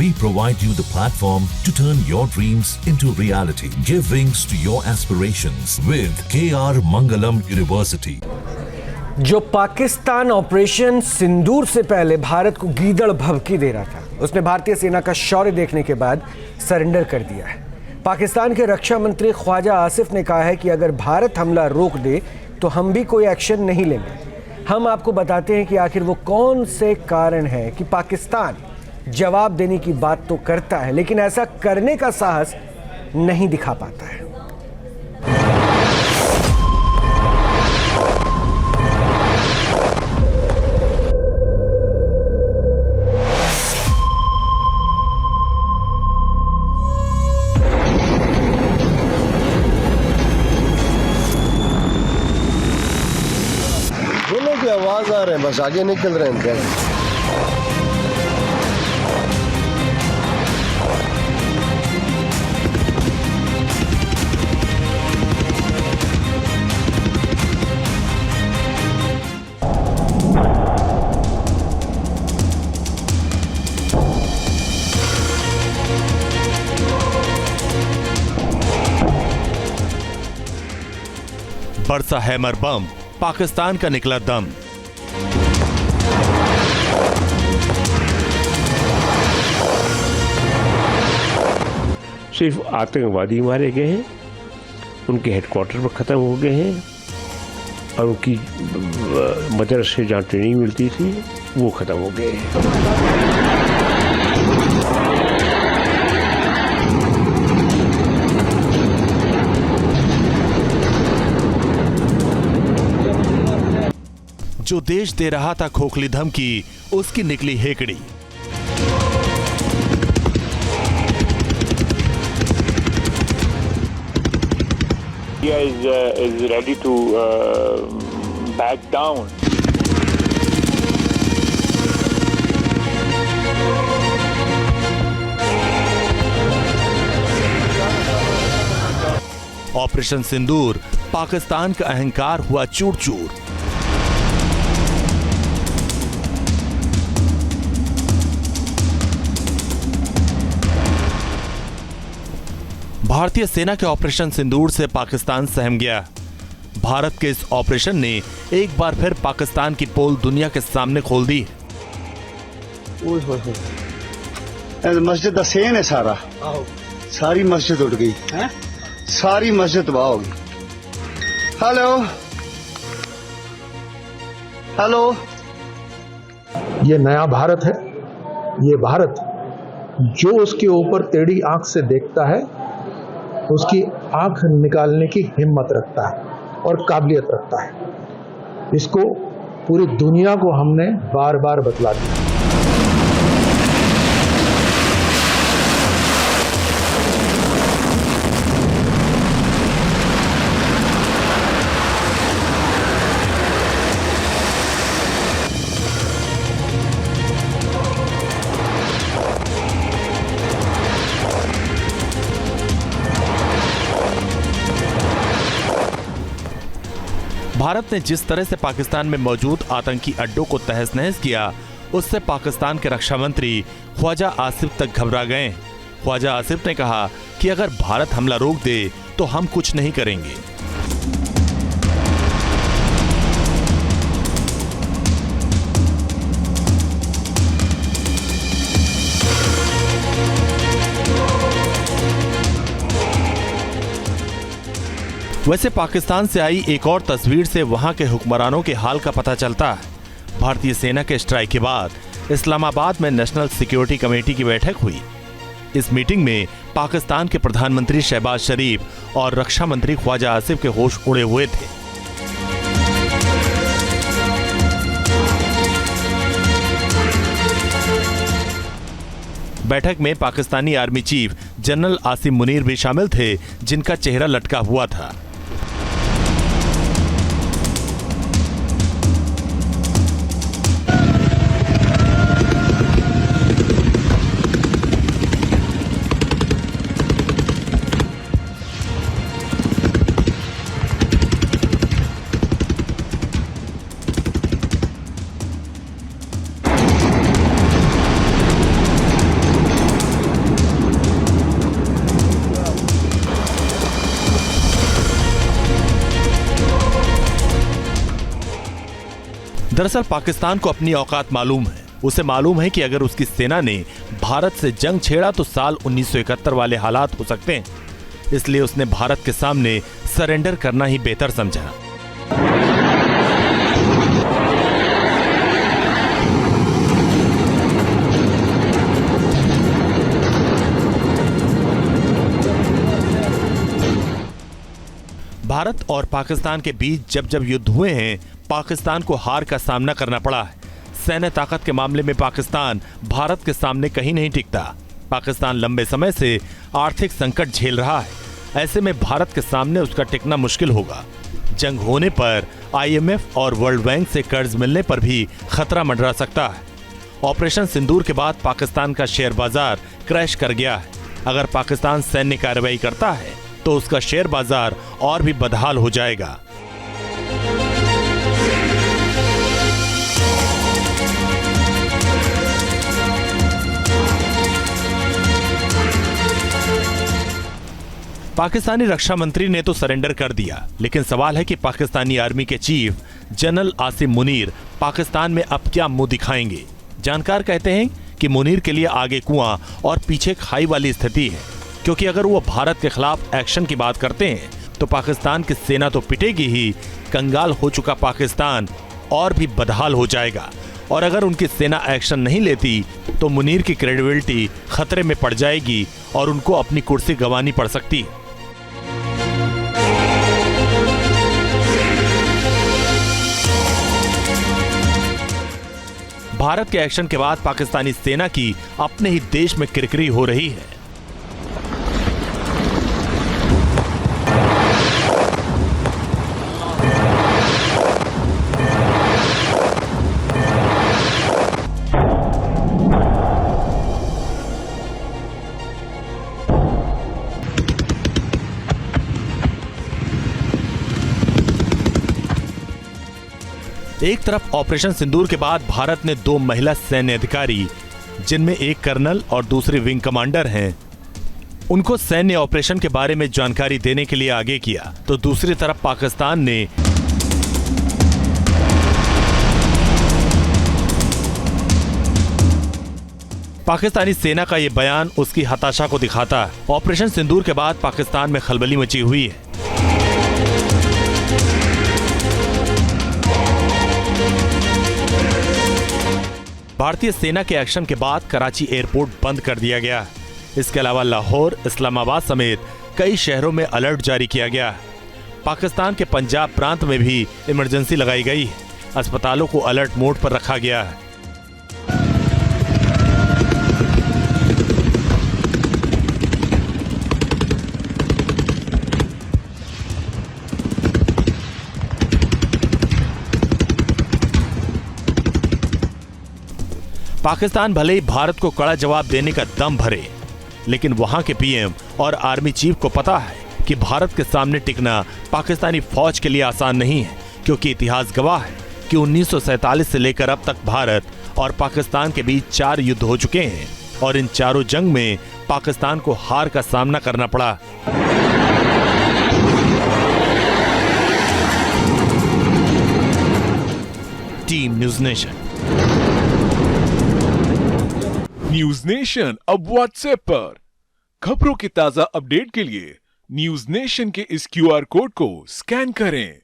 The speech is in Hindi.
We provide you the platform to turn your dreams into reality. Give wings to your aspirations with KR Mangalam University. जो पाकिस्तान ऑपरेशन सिंदूर से पहले भारत को गीदड़ भभकी दे रहा था, उसने भारतीय सेना का शौर्य देखने के बाद सरेंडर कर दिया है। पाकिस्तान के रक्षा मंत्री ख्वाजा आसिफ ने कहा है कि अगर भारत हमला रोक दे तो हम भी कोई एक्शन नहीं लेंगे। हम आपको बताते हैं कि आखिर वो कौन से कारण हैं कि पाकिस्तान जवाब देने की बात तो करता है लेकिन ऐसा करने का साहस नहीं दिखा पाता है। दोनों की आवाज आ रहे हैं, बस आगे निकल रहे हैं। बरसा हैमर बम, पाकिस्तान का निकला दम। सिर्फ आतंकवादी मारे गए हैं, उनके हेडक्वार्टर पर ख़त्म हो गए हैं और उनकी मदरसे जहाँ ट्रेनिंग मिलती थी वो ख़त्म हो गए हैं। जो देश दे रहा था खोखली धमकी, उसकी निकली हेकड़ी। India is ready to back down. Operation Sindoor, Pakistan का अहंकार हुआ चूर चूर। भारतीय सेना के ऑपरेशन सिंदूर से पाकिस्तान सहम गया। भारत के इस ऑपरेशन ने एक बार फिर पाकिस्तान की पोल दुनिया के सामने खोल दी। मस्जिद का सेन है सारा, सारी मस्जिद उठ गई, सारी मस्जिद तबाह हो गई। हेलो हेलो, ये नया भारत है। ये भारत जो उसके ऊपर टेढ़ी आंख से देखता है उसकी आंख निकालने की हिम्मत रखता है और काबिलियत रखता है। इसको पूरी दुनिया को हमने बार बार बतला दिया। भारत ने जिस तरह से पाकिस्तान में मौजूद आतंकी अड्डों को तहस नहस किया, उससे पाकिस्तान के रक्षा मंत्री ख्वाजा आसिफ तक घबरा गए। ख्वाजा आसिफ ने कहा कि अगर भारत हमला रोक दे तो हम कुछ नहीं करेंगे। वैसे पाकिस्तान से आई एक और तस्वीर से वहां के हुक्मरानों के हाल का पता चलता है। भारतीय सेना के स्ट्राइक के बाद इस्लामाबाद में नेशनल सिक्योरिटी कमेटी की बैठक हुई। इस मीटिंग में पाकिस्तान के प्रधानमंत्री शहबाज शरीफ और रक्षा मंत्री ख्वाजा आसिफ के होश उड़े हुए थे। बैठक में Pakistani army chief general Asim Munir भी शामिल थे, जिनका चेहरा लटका हुआ था। दरअसल पाकिस्तान को अपनी औकात मालूम है। उसे मालूम है कि अगर उसकी सेना ने भारत से जंग छेड़ा तो साल 1971 वाले हालात हो सकते हैं। इसलिए उसने भारत के सामने सरेंडर करना ही बेहतर समझा। भारत और पाकिस्तान के बीच जब जब युद्ध हुए हैं, पाकिस्तान को हार का सामना करना पड़ा है। सैन्य ताकत के मामले में पाकिस्तान भारत के सामने कहीं नहीं टिकता। पाकिस्तान लंबे समय से आर्थिक संकट झेल रहा है। ऐसे में भारत के सामने उसका टिकना मुश्किल होगा। जंग होने पर IMF और वर्ल्ड बैंक से कर्ज मिलने पर भी खतरा मंडरा सकता है। ऑपरेशन सिंदूर के बाद पाकिस्तान का शेयर बाजार क्रैश कर गया है। अगर पाकिस्तान सैन्य कार्रवाई करता है तो उसका शेयर बाजार और भी बदहाल हो जाएगा। पाकिस्तानी रक्षा मंत्री ने तो सरेंडर कर दिया, लेकिन सवाल है कि पाकिस्तानी आर्मी के चीफ जनरल आसिम मुनीर पाकिस्तान में अब क्या मुंह दिखाएंगे। जानकार कहते हैं कि मुनीर के लिए आगे कुआं और पीछे खाई वाली स्थिति है, क्योंकि अगर वो भारत के खिलाफ एक्शन की बात करते हैं तो पाकिस्तान की सेना तो पिटेगी ही, कंगाल हो चुका पाकिस्तान और भी बदहाल हो जाएगा। और अगर उनकी सेना एक्शन नहीं लेती तो मुनीर की क्रेडिबिलिटी खतरे में पड़ जाएगी और उनको अपनी कुर्सी गंवानी पड़ सकती है। भारत के एक्शन के बाद पाकिस्तानी सेना की अपने ही देश में किरकिरी हो रही है। एक तरफ ऑपरेशन सिंदूर के बाद भारत ने 2 महिला सैन्य अधिकारी, जिनमें एक कर्नल और दूसरे विंग कमांडर हैं, उनको सैन्य ऑपरेशन के बारे में जानकारी देने के लिए आगे किया, तो दूसरी तरफ पाकिस्तान ने पाकिस्तानी सेना का यह बयान उसकी हताशा को दिखाता है। ऑपरेशन सिंदूर के बाद पाकिस्तान में खलबली मची हुई है। भारतीय सेना के एक्शन के बाद कराची एयरपोर्ट बंद कर दिया गया। इसके अलावा लाहौर, इस्लामाबाद समेत कई शहरों में अलर्ट जारी किया गया। पाकिस्तान के पंजाब प्रांत में भी इमरजेंसी लगाई गई है। अस्पतालों को अलर्ट मोड पर रखा गया है। पाकिस्तान भले ही भारत को कड़ा जवाब देने का दम भरे, लेकिन वहां के PM और आर्मी चीफ को पता है कि भारत के सामने टिकना पाकिस्तानी फौज के लिए आसान नहीं है, क्योंकि इतिहास गवाह है कि 1947 से लेकर अब तक भारत और पाकिस्तान के बीच 4 युद्ध हो चुके हैं और इन चारों जंग में पाकिस्तान को हार का सामना करना पड़ा। Team news nation. News nation अब व्हाट्सएप पर खबरों के ताजा अपडेट के लिए न्यूज नेशन के इस QR कोड को स्कैन करें।